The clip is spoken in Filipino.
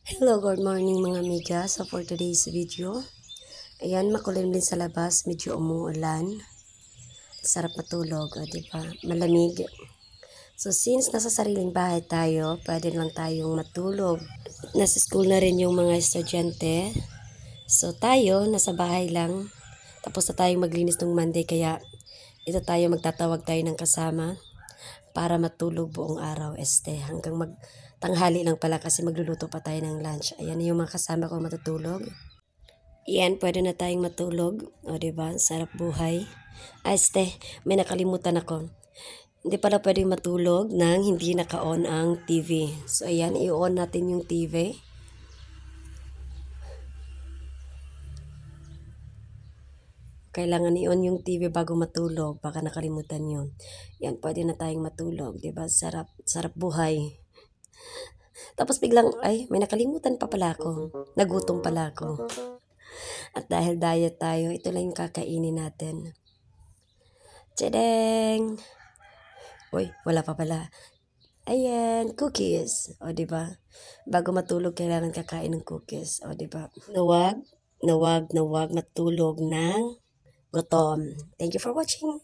Hello, good morning mga amiga. So for today's video, ayan, makulimlim sa labas, medyo umuulan. Sarap matulog, diba? Malamig. So since nasa sariling bahay tayo, pwede lang tayong matulog. Nasa school na rin yung mga estudyante. So tayo, nasa bahay lang. Tapos na tayong maglinis ng Monday, kaya ito tayo magtatawag tayo ng kasama para matulog buong araw hanggang magtanghali lang pala kasi magluluto pa tayo ng lunch. Ayan yung mga kasama ko matutulog. Yan, pwede na tayong matulog. O, diba? Sarap buhay. May nakalimutan ako. Hindi pala pwedeng matulog nang hindi naka-on ang TV. So, ayan, i-on natin yung TV. Kailangan i-on yung TV bago matulog. Baka nakalimutan nyo. Yan, pwede na tayong matulog. Diba? Sarap, sarap buhay. Tapos biglang, may nakalimutan pa pala ako. Nagutom pala ako. At dahil diet tayo, ito lang yung kakainin natin. Tadang! Uy, wala pa pala. Ayan, cookies. O, diba? Bago matulog, kailangan kakain ng cookies. O, diba? Nawag matulog ng gutom. Thank you for watching.